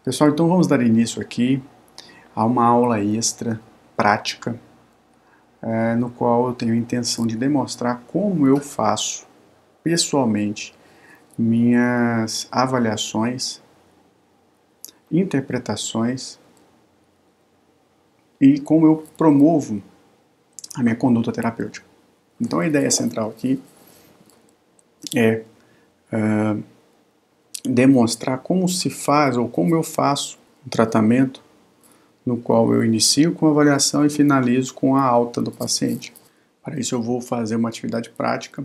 Pessoal, então vamos dar início aqui a uma aula extra, prática, no qual eu tenho a intenção de demonstrar como eu faço pessoalmente minhas avaliações, interpretações e como eu promovo a minha conduta terapêutica. Então a ideia central aqui é demonstrar como se faz ou como eu faço um tratamento no qual eu inicio com a avaliação e finalizo com a alta do paciente. Para isso eu vou fazer uma atividade prática.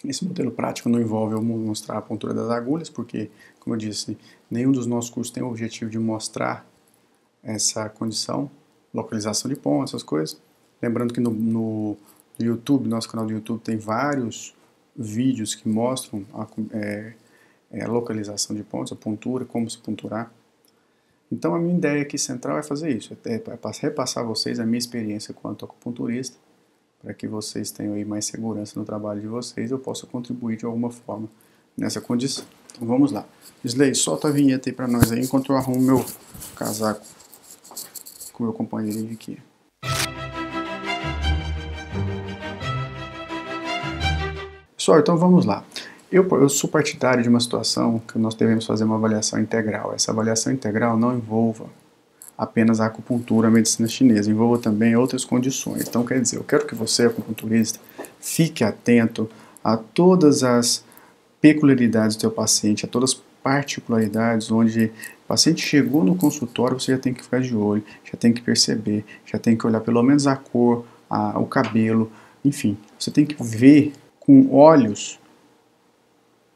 Esse modelo prático não envolve eu mostrar a pontura das agulhas, porque, como eu disse, nenhum dos nossos cursos tem o objetivo de mostrar essa condição, localização de pontos, essas coisas. Lembrando que no YouTube, nosso canal do YouTube, tem vários vídeos que mostram a localização de pontos, a pontura, como se ponturar. Então a minha ideia aqui central é fazer isso, é repassar a vocês a minha experiência quanto acupunturista, para que vocês tenham aí mais segurança no trabalho de vocês e eu possa contribuir de alguma forma nessa condição. Então vamos lá. Slay, solta a vinheta aí para nós aí, enquanto eu arrumo meu casaco com meu companheirinho aqui. Pessoal, então vamos lá. Eu sou partidário de uma situação que nós devemos fazer uma avaliação integral. Essa avaliação integral não envolva apenas a acupuntura, a medicina chinesa, envolva também outras condições. Então, quer dizer, eu quero que você, acupunturista, fique atento a todas as peculiaridades do teu paciente, a todas as particularidades onde o paciente chegou no consultório, você já tem que ficar de olho, já tem que perceber, já tem que olhar pelo menos a cor, o cabelo, enfim, você tem que ver com olhos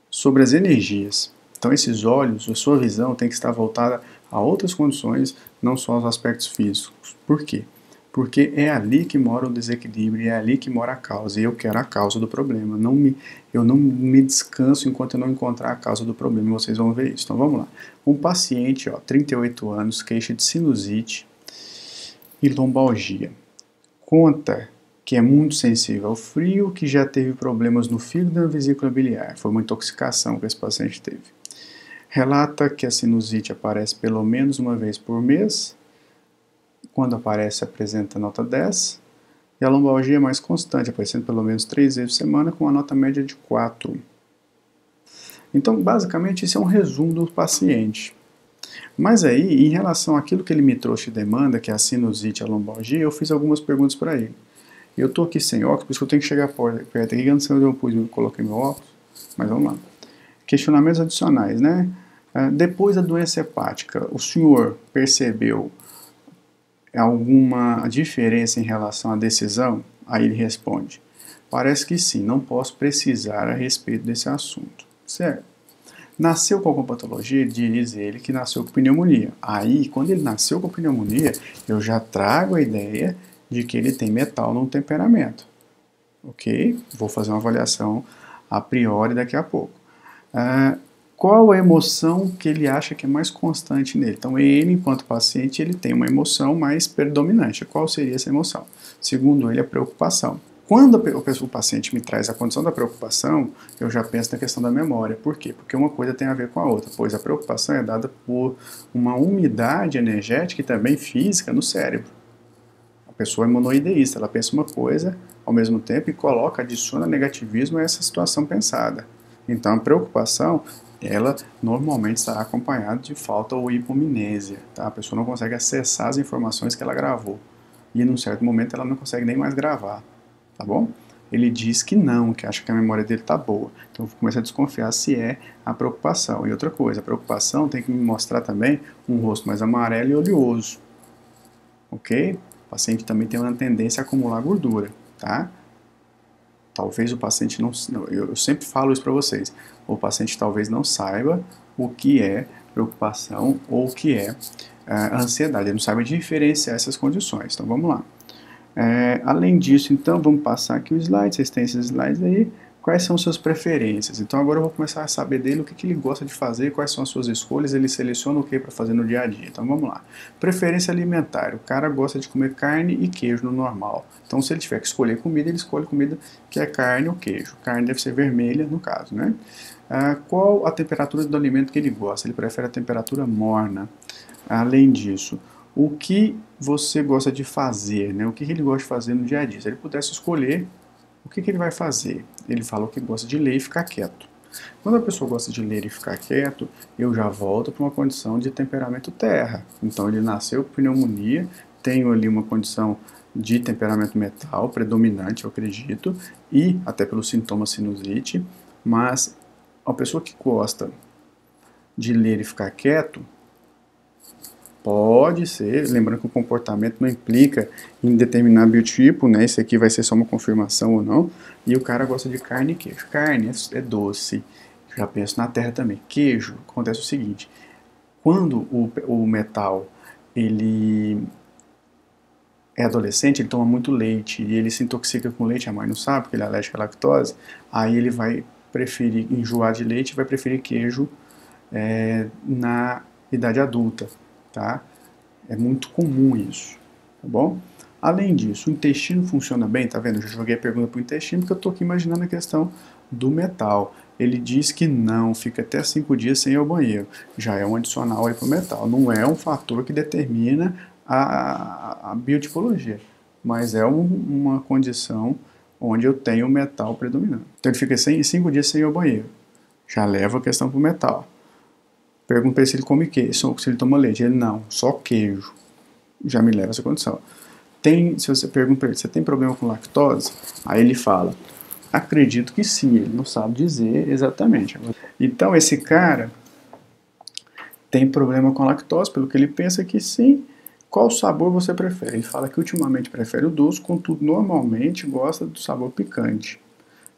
sobre as energias. Então esses olhos, a sua visão tem que estar voltada a outras condições, não só aos aspectos físicos. Por quê? Porque é ali que mora o desequilíbrio, é ali que mora a causa, e eu quero a causa do problema. Eu não me descanso enquanto eu não encontrar a causa do problema, e vocês vão ver isso. Então vamos lá. Um paciente, 38 anos, queixa de sinusite e lombalgia. Conta que é muito sensível ao frio, que já teve problemas no fígado e na vesícula biliar. Foi uma intoxicação que esse paciente teve. Relata que a sinusite aparece pelo menos uma vez por mês. Quando aparece, apresenta nota 10. E a lombalgia é mais constante, aparecendo pelo menos 3 vezes por semana, com uma nota média de 4. Então, basicamente, isso é um resumo do paciente. Mas aí, em relação àquilo que ele me trouxe de demanda, que é a sinusite e a lombalgia, eu fiz algumas perguntas para ele. Eu estou aqui sem óculos, por isso que eu tenho que chegar perto aqui, eu não sei onde eu coloquei meu óculos, mas vamos lá. Questionamentos adicionais, né? Depois da doença hepática, o senhor percebeu alguma diferença em relação à decisão? Aí ele responde, parece que sim, não posso precisar a respeito desse assunto. Certo? Nasceu com alguma patologia? Diz ele que nasceu com pneumonia. Aí, quando ele nasceu com pneumonia, eu já trago a ideia de que ele tem metal no temperamento. Ok? Vou fazer uma avaliação a priori daqui a pouco. Qual a emoção que ele acha que é mais constante nele? Então, ele, enquanto paciente, ele tem uma emoção mais predominante. Qual seria essa emoção? Segundo ele, a preocupação. Quando o paciente me traz a condição da preocupação, eu já penso na questão da memória. Por quê? Porque uma coisa tem a ver com a outra, pois a preocupação é dada por uma umidade energética e também física no cérebro. A pessoa é monoideísta, ela pensa uma coisa ao mesmo tempo e adiciona negativismo a essa situação pensada. Então a preocupação, ela normalmente estará acompanhada de falta ou hipomnésia. Tá? A pessoa não consegue acessar as informações que ela gravou. E num certo momento ela não consegue nem mais gravar. Tá bom? Ele diz que não, que acha que a memória dele está boa. Então eu começo a desconfiar se é a preocupação. E outra coisa, a preocupação tem que me mostrar também um rosto mais amarelo e oleoso. Ok? O paciente também tem uma tendência a acumular gordura, tá? Talvez o paciente não... Eu sempre falo isso para vocês. O paciente talvez não saiba o que é preocupação ou o que é ansiedade. Ele não sabe diferenciar essas condições. Então vamos lá. Além disso, então, vamos passar aqui o slide. Vocês têm esses slides aí. Quais são suas preferências? Então agora eu vou começar a saber dele o que ele gosta de fazer, quais são as suas escolhas, ele seleciona o que para fazer no dia a dia. Então vamos lá. Preferência alimentar. O cara gosta de comer carne e queijo no normal. Então se ele tiver que escolher comida, ele escolhe comida que é carne ou queijo. Carne deve ser vermelha, no caso, né? Qual a temperatura do alimento que ele gosta? Ele prefere a temperatura morna. Além disso, o que você gosta de fazer, né? O que ele gosta de fazer no dia a dia? Se ele pudesse escolher, o que ele vai fazer? Ele falou que gosta de ler e ficar quieto. Quando a pessoa gosta de ler e ficar quieto, eu já volto para uma condição de temperamento terra. Então ele nasceu com pneumonia, tenho ali uma condição de temperamento metal predominante, eu acredito, e até pelo sintoma sinusite, mas a pessoa que gosta de ler e ficar quieto, pode ser, lembrando que o comportamento não implica em determinar biotipo, né? Isso aqui vai ser só uma confirmação ou não. E o cara gosta de carne e queijo. Carne é doce. Já penso na terra também. Queijo, acontece o seguinte: quando o metal ele é adolescente, ele toma muito leite e ele se intoxica com leite, a mãe não sabe porque ele é alérgico à lactose, aí ele vai preferir enjoar de leite e vai preferir queijo na idade adulta. Tá? É muito comum isso, tá bom? Além disso, o intestino funciona bem, tá vendo? Eu já joguei a pergunta para o intestino porque eu estou aqui imaginando a questão do metal. Ele diz que não, fica até 5 dias sem ir ao banheiro. Já é um adicional aí para o metal. Não é um fator que determina a biotipologia, mas é uma condição onde eu tenho metal predominante. Então ele fica 5 dias sem ir ao banheiro. Já leva a questão para o metal. Pergunto para ele se ele come queijo, se ele toma leite. Ele, não, só queijo. Já me leva a essa condição. Se você pergunta para ele, você tem problema com lactose? Aí ele fala, acredito que sim, ele não sabe dizer exatamente. Então esse cara tem problema com lactose, pelo que ele pensa que sim. Qual sabor você prefere? Ele fala que ultimamente prefere o doce, contudo normalmente gosta do sabor picante.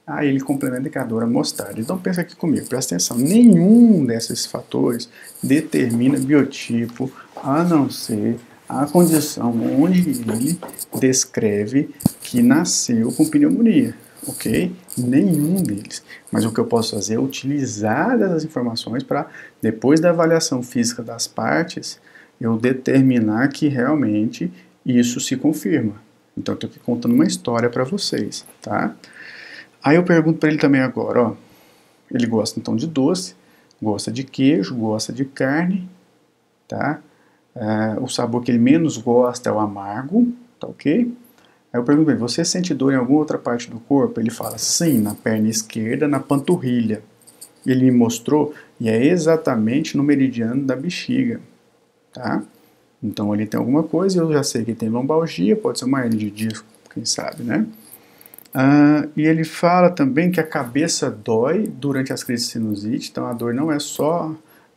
Aí ele complementa que adora mostarda. Então pensa aqui comigo, presta atenção. Nenhum desses fatores determina biotipo, a não ser a condição onde ele descreve que nasceu com pneumonia, ok? Nenhum deles. Mas o que eu posso fazer é utilizar essas informações para, depois da avaliação física das partes, eu determinar que realmente isso se confirma. Então eu estou aqui contando uma história para vocês, tá? Aí eu pergunto para ele também agora, ó, ele gosta então de doce, gosta de queijo, gosta de carne, tá? O sabor que ele menos gosta é o amargo, tá ok? Aí eu pergunto para ele, você sente dor em alguma outra parte do corpo? Ele fala, sim, na perna esquerda, na panturrilha. Ele me mostrou e é exatamente no meridiano da bexiga, tá? Então ele tem alguma coisa, eu já sei que ele tem lombalgia, pode ser uma hernia de disco, quem sabe, né? E ele fala também que a cabeça dói durante as crises de sinusite, então a dor não é só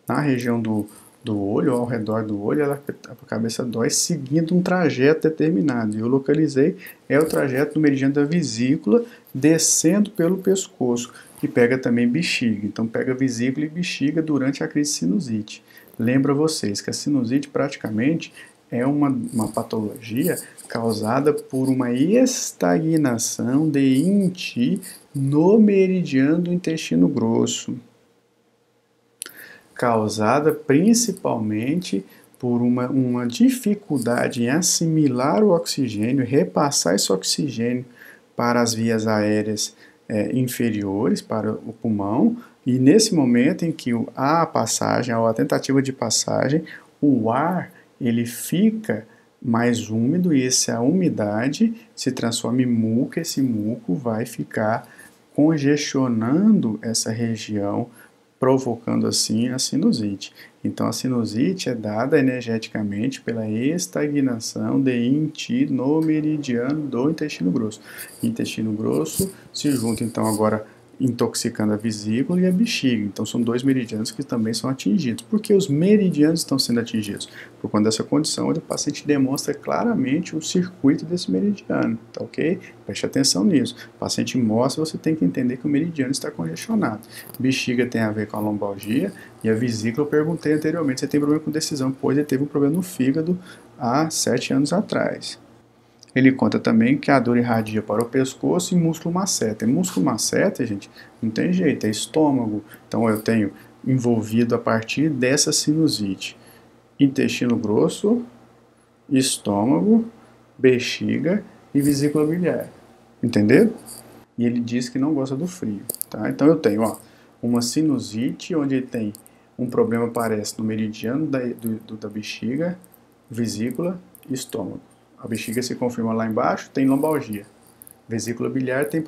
na região do olho, ao redor do olho, a cabeça dói seguindo um trajeto determinado. E eu localizei, é o trajeto do meridiano da vesícula, descendo pelo pescoço, que pega também bexiga. Então pega vesícula e bexiga durante a crise de sinusite. Lembra vocês que a sinusite praticamente é uma patologia causada por uma estagnação de INT no meridiano do intestino grosso, causada principalmente por uma dificuldade em assimilar o oxigênio, repassar esse oxigênio para as vias aéreas inferiores, para o pulmão, e nesse momento em que há a passagem, ou a tentativa de passagem, o ar ele fica mais úmido e essa umidade se transforma em muco, esse muco vai ficar congestionando essa região, provocando assim a sinusite. Então a sinusite é dada energeticamente pela estagnação de INT no meridiano do intestino grosso. Intestino grosso se junta então agora intoxicando a vesícula e a bexiga. Então são dois meridianos que também são atingidos. Por que os meridianos estão sendo atingidos? Por conta dessa condição, onde o paciente demonstra claramente o circuito desse meridiano, tá ok? Preste atenção nisso. O paciente mostra, você tem que entender que o meridiano está congestionado. Bexiga tem a ver com a lombalgia e a vesícula eu perguntei anteriormente, você tem problema com decisão, pois ele teve um problema no fígado há 7 anos atrás. Ele conta também que a dor irradia para o pescoço e músculo masseter. Músculo masseter, gente, não tem jeito, é estômago. Então eu tenho envolvido a partir dessa sinusite intestino grosso, estômago, bexiga e vesícula biliar. Entenderam? E ele diz que não gosta do frio. Tá? Então eu tenho, ó, uma sinusite, onde tem um problema aparece no meridiano da bexiga, vesícula e estômago. A bexiga se confirma lá embaixo, tem lombalgia. Vesícula biliar tem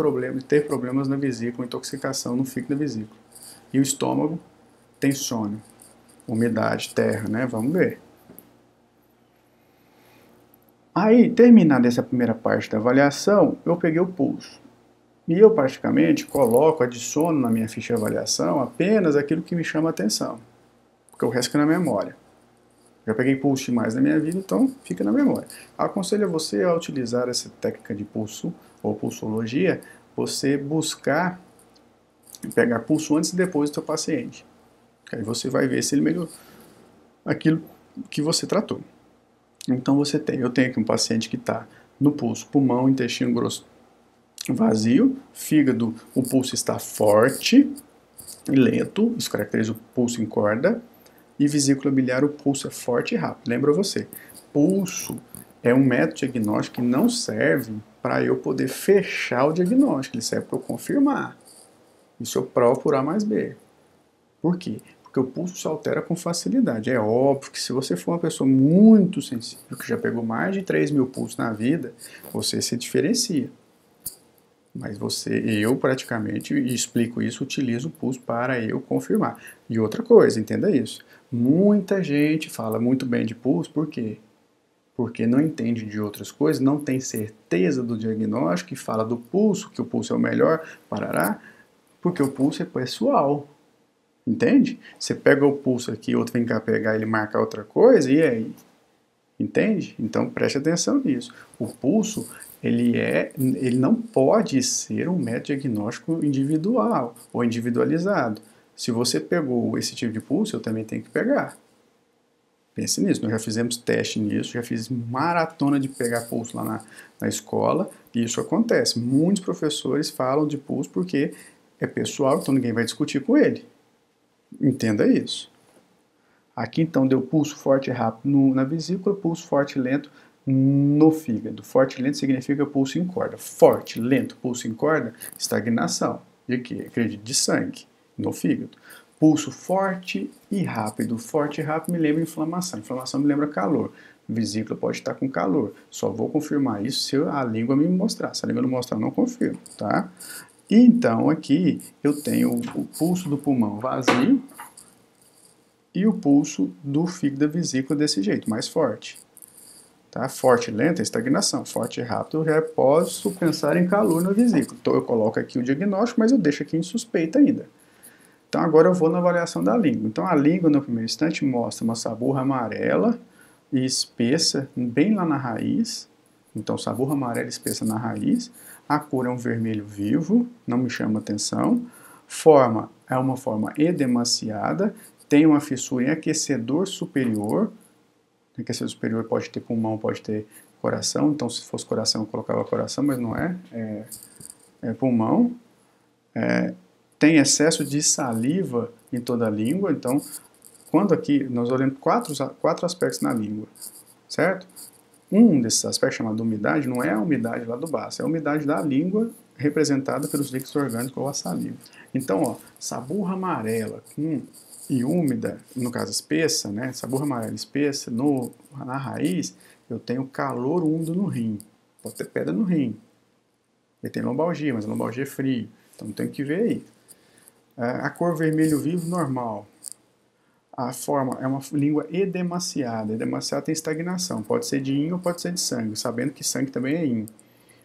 ter problemas na vesícula, intoxicação no fígado da vesícula. E o estômago tem sono, umidade, terra, né? Vamos ver. Aí, terminada essa primeira parte da avaliação, eu peguei o pulso. E eu praticamente adiciono na minha ficha de avaliação apenas aquilo que me chama a atenção, porque o resto fica na memória. Já peguei pulso demais na minha vida, então fica na memória. Aconselho a você a utilizar essa técnica de pulso ou pulsologia, você buscar pegar pulso antes e depois do seu paciente. Aí você vai ver se ele melhorou aquilo que você tratou. Então eu tenho aqui um paciente que está no pulso, pulmão, intestino grosso vazio, fígado, o pulso está forte e lento, isso caracteriza o pulso em corda, e vesícula biliar, o pulso é forte e rápido. Lembra você, pulso é um método diagnóstico que não serve para eu poder fechar o diagnóstico, ele serve para eu confirmar. Isso eu provo por A mais B. Por quê? Porque o pulso se altera com facilidade. É óbvio que se você for uma pessoa muito sensível, que já pegou mais de 3.000 pulsos na vida, você se diferencia. Mas eu praticamente explico isso, utilizo o pulso para eu confirmar. E outra coisa, entenda isso. Muita gente fala muito bem de pulso, por quê? Porque não entende de outras coisas, não tem certeza do diagnóstico e fala do pulso, que o pulso é o melhor, parará, porque o pulso é pessoal. Entende? Você pega o pulso aqui, outro vem cá pegar ele marca outra coisa, e aí? Entende? Então preste atenção nisso. O pulso, ele não pode ser um método diagnóstico individual ou individualizado. Se você pegou esse tipo de pulso, eu também tenho que pegar. Pense nisso, nós já fizemos teste nisso, já fiz maratona de pegar pulso lá na escola, e isso acontece. Muitos professores falam de pulso porque é pessoal, então ninguém vai discutir com ele. Entenda isso. Aqui então deu pulso forte e rápido na vesícula, pulso forte e lento no fígado. Forte e lento significa pulso em corda. Forte, lento, pulso em corda, estagnação. De quê? Acredito, de sangue no fígado. Pulso forte e rápido. Forte e rápido me lembra inflamação. Inflamação me lembra calor. Vesícula pode estar com calor. Só vou confirmar isso se a língua me mostrar. Se a língua não mostrar, eu não confirmo, tá? Então aqui eu tenho o pulso do pulmão vazio e o pulso do fígado da vesícula desse jeito, mais forte. Tá? Forte e lenta é estagnação, forte e rápido eu já posso pensar em calor na vesícula. Então eu coloco aqui o diagnóstico, mas eu deixo aqui em suspeita ainda. Então agora eu vou na avaliação da língua. Então a língua no primeiro instante mostra uma saburra amarela e espessa bem lá na raiz. Então saburra amarela espessa na raiz. A cor é um vermelho vivo, não me chama atenção. Forma é uma forma edemaciada, tem uma fissura em aquecedor superior. Aquecedor superior pode ter pulmão, pode ter coração. Então, se fosse coração, eu colocava coração, mas não é. É pulmão. Tem excesso de saliva em toda a língua. Então, quando aqui nós olhamos quatro aspectos na língua, certo? Um desses aspectos, chamado umidade, não é a umidade lá do baço, é a umidade da língua representada pelos líquidos orgânicos ou a saliva. Então, ó, saburra amarela e úmida, no caso espessa, né? Saburra amarela espessa, na raiz, eu tenho calor úmido no rim. Pode ter pedra no rim. Ele tem lombalgia, mas a lombalgia é frio. Então tem que ver aí. A cor vermelho vivo, normal. A forma é uma língua edemaciada. Edemaciada tem estagnação. Pode ser de yin ou pode ser de sangue, sabendo que sangue também é yin.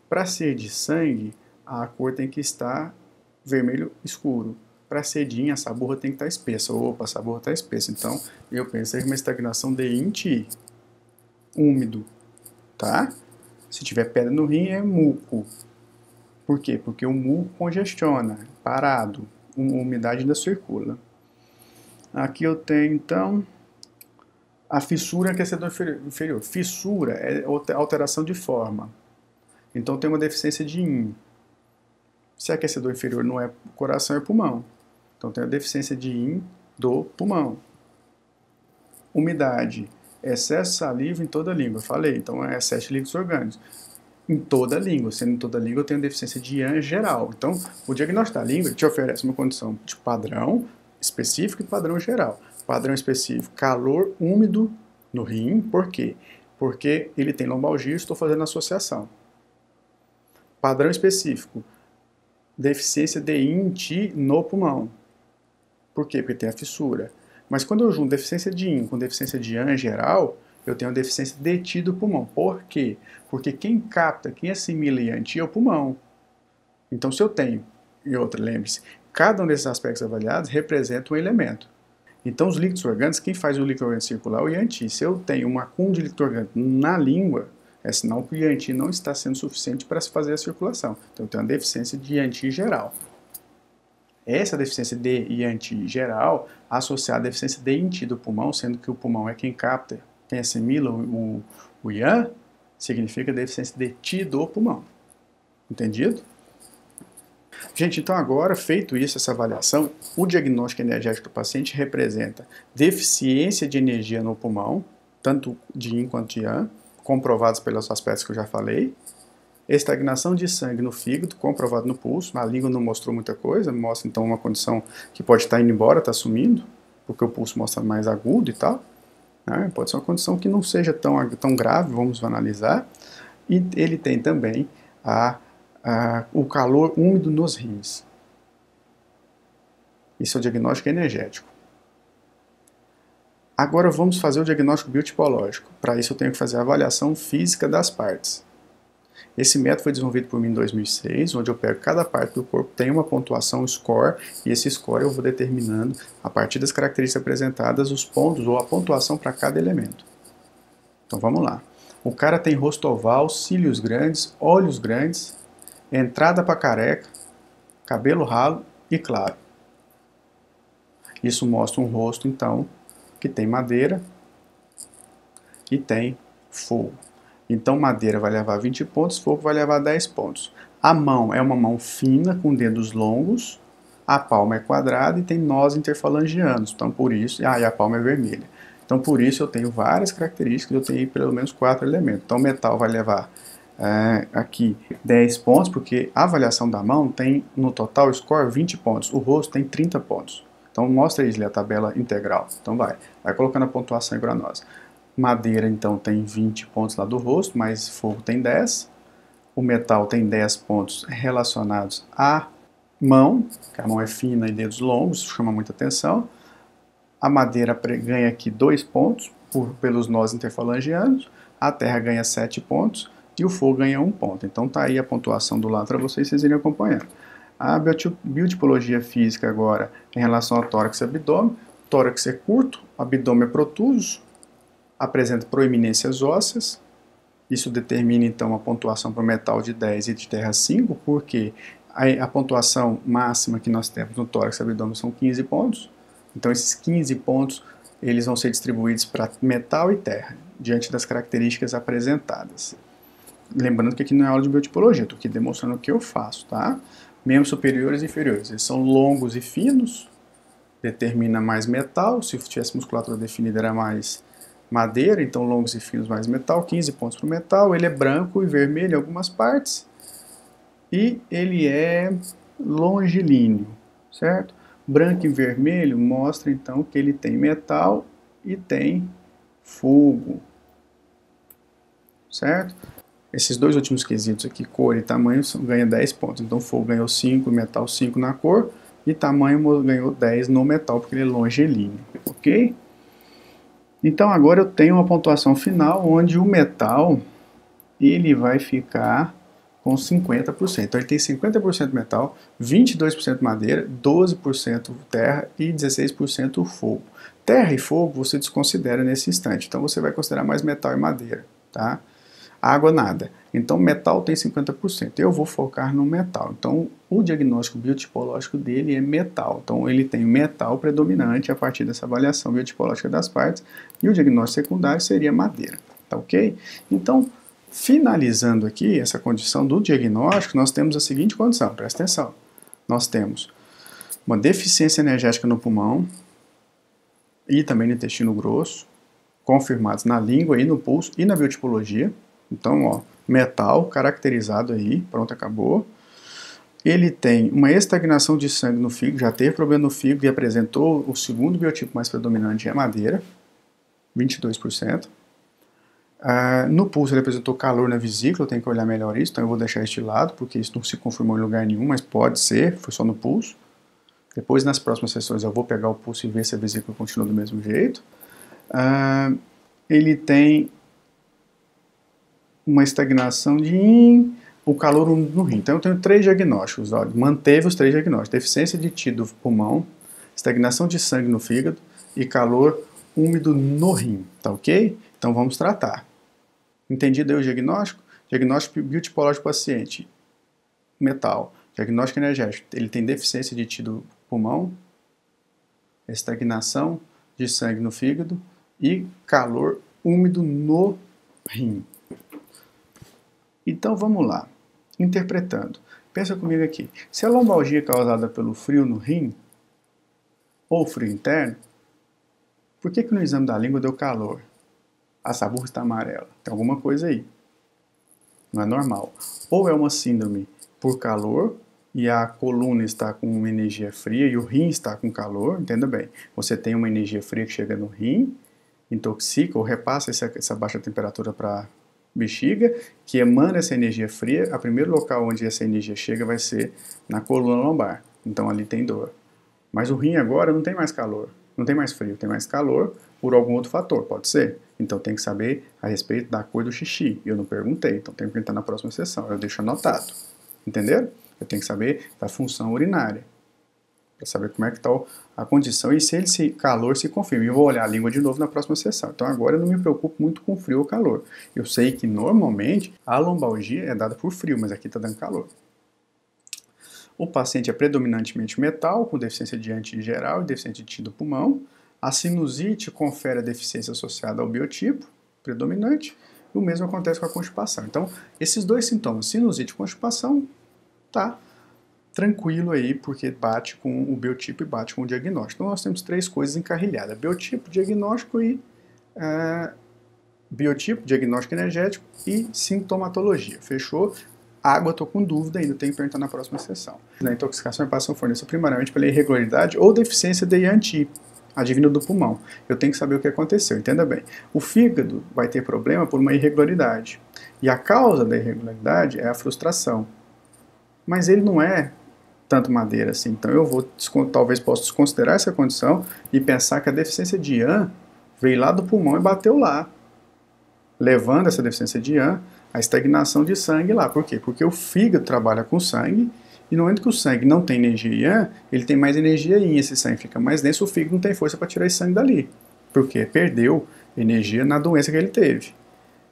Para ser de sangue, a cor tem que estar vermelho escuro. Para ser de yin, a saburra tem que estar espessa. Opa, a saburra está espessa. Então, eu pensei que uma estagnação de yin-ti. Úmido. Tá? Se tiver pedra no rim, é muco. Por quê? Porque o muco congestiona. Parado. A umidade ainda circula. Aqui eu tenho, então, a fissura em aquecedor inferior. Fissura é alteração de forma. Então tem uma deficiência de yin. Se aquecedor inferior não é coração, é pulmão. Então tem a deficiência de yin do pulmão. Umidade. Excesso de saliva em toda a língua. Falei, então é excesso de líquidos orgânicos. em toda a língua. Sendo em toda a língua, eu tenho deficiência de IAN geral. Então, o diagnóstico da língua te oferece uma condição de padrão específico e padrão geral. Padrão específico, calor úmido no rim. Por quê? Porque ele tem lombalgia e estou fazendo associação. Padrão específico, deficiência de INT no pulmão. Por quê? Porque tem a fissura. Mas quando eu junto deficiência de IN com deficiência de IAN geral, eu tenho deficiência de TI do pulmão. Por quê? Porque quem capta, quem assimila IAN-TI é o pulmão. Então, se eu tenho, e outra, lembre-se, cada um desses aspectos avaliados representa um elemento. Então, os líquidos orgânicos, quem faz o líquido orgânico circular é o IAN-TI. Se eu tenho um acúmulo de líquido orgânico na língua, é sinal que o IAN-TI não está sendo suficiente para se fazer a circulação. Então, eu tenho uma deficiência de IAN-TI geral. Essa deficiência de IAN-TI geral associada à deficiência de INT do pulmão, sendo que o pulmão é quem capta, quem assimila o IAN, significa deficiência de TI do pulmão. Entendido? Gente, então agora, feito isso, essa avaliação, o diagnóstico energético do paciente representa deficiência de energia no pulmão, tanto de IN quanto de IAN, comprovados pelos aspectos que eu já falei. Estagnação de sangue no fígado, comprovado no pulso. Na língua não mostrou muita coisa, mostra então uma condição que pode estar indo embora, está sumindo, porque o pulso mostra mais agudo e tal. Né? Pode ser uma condição que não seja tão grave, vamos analisar. E ele tem também o calor úmido nos rins. Isso é o diagnóstico energético. Agora vamos fazer o diagnóstico biotipológico. Para isso eu tenho que fazer a avaliação física das partes. Esse método foi desenvolvido por mim em 2006, onde eu pego cada parte do corpo, tem uma pontuação, um score, e esse score eu vou determinando, a partir das características apresentadas, os pontos ou a pontuação para cada elemento. Então vamos lá. O cara tem rosto oval, cílios grandes, olhos grandes, entrada para careca, cabelo ralo e claro. Isso mostra um rosto, então, que tem madeira e tem fogo. Então, madeira vai levar 20 pontos, fogo vai levar 10 pontos. A mão é uma mão fina, com dedos longos, a palma é quadrada e tem nós interfalangianos, então por isso, e a palma é vermelha. Então, por isso, eu tenho várias características, eu tenho pelo menos 4 elementos. Então, o metal vai levar aqui 10 pontos, porque a avaliação da mão tem, no total, score 20 pontos. O rosto tem 30 pontos. Então, mostra isso ali, a tabela integral. Então, vai colocando a pontuação para nós. Madeira, então, tem 20 pontos lá do rosto, mas fogo tem 10. O metal tem 10 pontos relacionados à mão, que a mão é fina e dedos longos, isso chama muita atenção. A madeira ganha aqui 2 pontos pelos nós interfalangianos. A terra ganha 7 pontos e o fogo ganha 1 ponto. Então tá aí a pontuação do lado para vocês irem acompanhando. A biotipologia física agora em relação ao tórax e abdômen. O tórax é curto, o abdômen é protuso, apresenta proeminências ósseas. Isso determina então a pontuação para o metal de 10 e de terra 5, porque a pontuação máxima que nós temos no tórax e abdômen são 15 pontos. Então esses 15 pontos eles vão ser distribuídos para metal e terra, diante das características apresentadas. Lembrando que aqui não é aula de biotipologia, estou aqui demonstrando o que eu faço, tá? Membros superiores e inferiores, eles são longos e finos, determina mais metal, se tivesse musculatura definida era mais madeira, então longos e finos mais metal, 15 pontos para o metal, ele é branco e vermelho em algumas partes, e ele é longilíneo, certo? Branco e vermelho mostra então que ele tem metal e tem fogo, certo? Esses dois últimos quesitos aqui, cor e tamanho, ganha 10 pontos. Então fogo ganhou 5, metal 5 na cor, e tamanho ganhou 10 no metal, porque ele é longilíneo, ok? Então agora eu tenho uma pontuação final, onde o metal ele vai ficar com 50%. Então ele tem 50% metal, 22% madeira, 12% terra e 16% fogo. Terra e fogo você desconsidera nesse instante, então você vai considerar mais metal e madeira, tá? Água nada. Então metal tem 50%. Eu vou focar no metal. Então o diagnóstico biotipológico dele é metal. Então ele tem metal predominante a partir dessa avaliação biotipológica das partes, e o diagnóstico secundário seria madeira, tá ok? Então, finalizando aqui essa condição do diagnóstico, nós temos a seguinte condição, presta atenção. Nós temos uma deficiência energética no pulmão e também no intestino grosso, confirmados na língua e no pulso e na biotipologia. Então, ó, metal, caracterizado aí, pronto, acabou. Ele tem uma estagnação de sangue no fígado, já teve problema no fígado e apresentou o segundo biotipo mais predominante, é madeira, 22%. No pulso ele apresentou calor na vesícula, eu tenho que olhar melhor isso, então eu vou deixar este lado, porque isso não se confirmou em lugar nenhum, mas pode ser, foi só no pulso. Depois, nas próximas sessões, eu vou pegar o pulso e ver se a vesícula continua do mesmo jeito. Ele tem uma estagnação de o calor no rim. Então eu tenho 3 diagnósticos. Olha, manteve os 3 diagnósticos: deficiência de TI do pulmão, estagnação de sangue no fígado e calor úmido no rim. Tá ok? Então vamos tratar. Entendido aí o diagnóstico? Diagnóstico biotipológico do paciente: metal. Diagnóstico energético: ele tem deficiência de TI do pulmão, estagnação de sangue no fígado e calor úmido no rim. Então vamos lá, interpretando. Pensa comigo aqui. Se a lombalgia é causada pelo frio no rim, ou frio interno, por que no exame da língua deu calor? A saburra está amarela. Tem alguma coisa aí. Não é normal. Ou é uma síndrome por calor, e a coluna está com uma energia fria e o rim está com calor, entenda bem. Você tem uma energia fria que chega no rim, intoxica ou repassa essa baixa temperatura para a bexiga, que emana essa energia fria. O primeiro local onde essa energia chega vai ser na coluna lombar. Então ali tem dor. Mas o rim agora não tem mais calor, não tem mais frio, tem mais calor por algum outro fator, pode ser. Então tem que saber a respeito da cor do xixi. Eu não perguntei, então tenho que perguntar na próxima sessão. Eu deixo anotado. Entenderam? Eu tenho que saber da função urinária, para saber como é que está a condição e se esse calor se confirma. Eu vou olhar a língua de novo na próxima sessão. Então agora eu não me preocupo muito com frio ou calor. Eu sei que normalmente a lombalgia é dada por frio, mas aqui está dando calor. O paciente é predominantemente metal, com deficiência de anti geral e deficiência de TI do pulmão. A sinusite confere a deficiência associada ao biotipo predominante. E o mesmo acontece com a constipação. Então, esses 2 sintomas, sinusite e constipação, tá tranquilo aí, porque bate com o biotipo e bate com o diagnóstico. Então nós temos 3 coisas encarrilhadas: biotipo, diagnóstico e biotipo, diagnóstico energético e sintomatologia. Fechou? Água, estou com dúvida ainda, tenho que perguntar na próxima sessão. Na intoxicação e passão fornecida primariamente pela irregularidade ou deficiência de IANTI, advinda do pulmão. Eu tenho que saber o que aconteceu, entenda bem. O fígado vai ter problema por uma irregularidade. E a causa da irregularidade é a frustração. Mas ele não é tanto madeira assim. Então eu vou, talvez possa desconsiderar essa condição e pensar que a deficiência de IAN veio lá do pulmão e bateu lá, levando essa deficiência de IAN a estagnação de sangue lá. Por quê? Porque o fígado trabalha com sangue e no momento que o sangue não tem energia IAN, ele tem mais energia IN, esse sangue fica mais denso, o fígado não tem força para tirar esse sangue dali. Porque perdeu energia na doença que ele teve.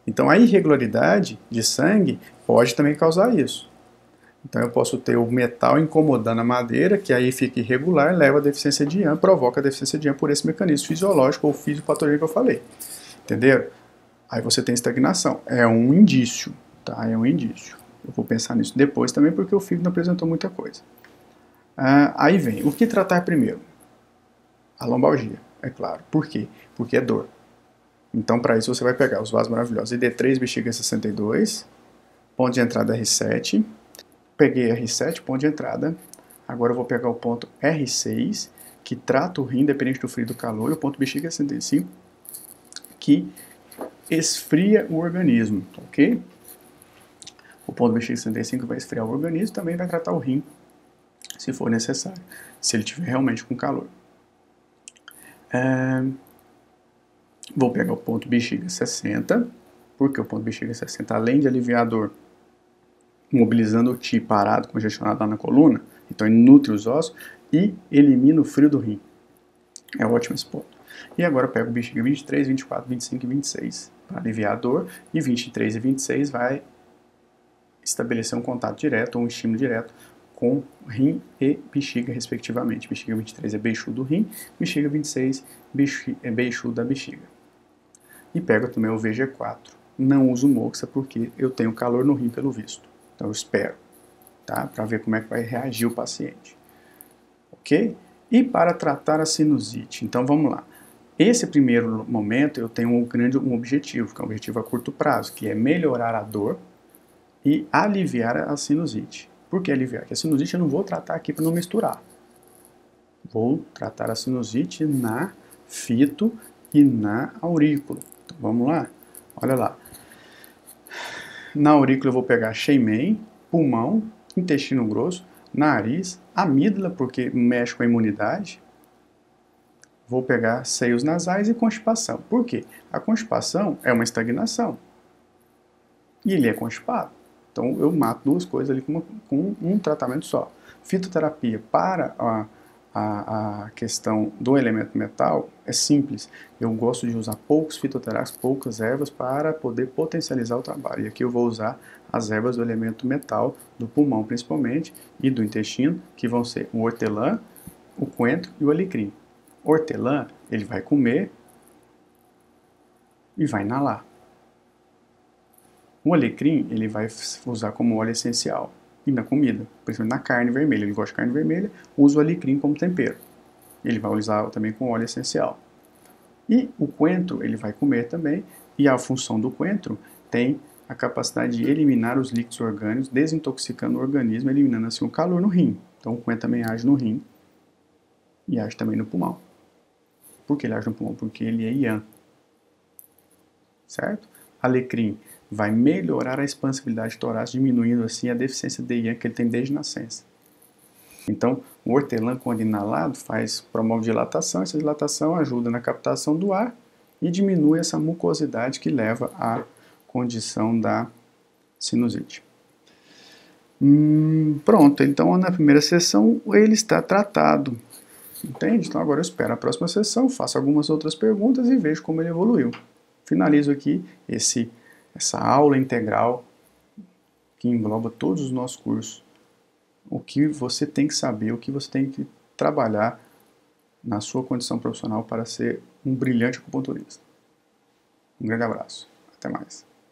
Então a irregularidade de sangue pode também causar isso. Então eu posso ter o metal incomodando a madeira, que aí fica irregular, leva a deficiência de IAN, provoca a deficiência de IAN por esse mecanismo fisiológico ou fisiopatogênico que eu falei. Entenderam? Aí você tem estagnação. É um indício, tá? É um indício. Eu vou pensar nisso depois também, porque o fígado não apresentou muita coisa. Aí vem, o que tratar primeiro? A lombalgia, é claro. Por quê? Porque é dor. Então para isso você vai pegar os vasos maravilhosos. ID3, bexiga 62, ponto de entrada R7. Peguei R7, ponto de entrada. Agora eu vou pegar o ponto R6, que trata o rim, independente do frio e do calor, e o ponto bexiga 65, que esfria o organismo, ok? O ponto bexiga 65 vai esfriar o organismo, também vai tratar o rim, se for necessário, se ele estiver realmente com calor. Vou pegar o ponto bexiga 60, porque o ponto bexiga 60, além de aliviar a dor, mobilizando o TI parado, congestionado lá na coluna, então ele nutre os ossos e elimina o frio do rim. É ótimo esse ponto. E agora eu pego o bexiga 23, 24, 25 e 26 para aliviar a dor, e 23 e 26 vai estabelecer um contato direto ou um estímulo direto com rim e bexiga, respectivamente. Bexiga 23 é beixudo do rim, bexiga 26 é beixudo da bexiga. E pego também o VG4. Não uso moxa porque eu tenho calor no rim pelo visto. Então eu espero, tá? Para ver como é que vai reagir o paciente. Ok? E para tratar a sinusite, então vamos lá. Esse primeiro momento eu tenho um objetivo, que é um objetivo a curto prazo, que é melhorar a dor e aliviar a sinusite. Por que aliviar? Porque a sinusite eu não vou tratar aqui para não misturar. Vou tratar a sinusite na fito e na aurícula. Então, vamos lá? Olha lá. Na aurícula eu vou pegar Sheimen, pulmão, intestino grosso, nariz, amígdala, porque mexe com a imunidade. Vou pegar seios nasais e constipação. Por quê? A constipação é uma estagnação. E ele é constipado. Então eu mato duas coisas ali com um tratamento só. Fitoterapia para a questão do elemento metal é simples. Eu gosto de usar poucos fitoterápicos, poucas ervas para poder potencializar o trabalho. E aqui eu vou usar as ervas do elemento metal, do pulmão principalmente, e do intestino, que vão ser o hortelã, o coentro e o alecrim. O hortelã, ele vai comer e vai inalar. O alecrim, ele vai usar como óleo essencial. E na comida, principalmente na carne vermelha. Ele gosta de carne vermelha, usa o alecrim como tempero. Ele vai usar também com óleo essencial. E o coentro, ele vai comer também, e a função do coentro tem a capacidade de eliminar os líquidos orgânicos, desintoxicando o organismo, eliminando assim o calor no rim. Então o coentro também age no rim e age também no pulmão. Por que ele age no pulmão? Porque ele é Yang. Certo? Alecrim vai melhorar a expansibilidade torácica, diminuindo assim a deficiência de Yang que ele tem desde nascença. Então, o hortelã, quando inalado, promove dilatação. Essa dilatação ajuda na captação do ar e diminui essa mucosidade que leva à condição da sinusite. Pronto, então na primeira sessão ele está tratado. Entende? Então agora eu espero a próxima sessão, faço algumas outras perguntas e vejo como ele evoluiu. Finalizo aqui essa aula integral que engloba todos os nossos cursos. O que você tem que saber, o que você tem que trabalhar na sua condição profissional para ser um brilhante acupunturista. Um grande abraço. Até mais.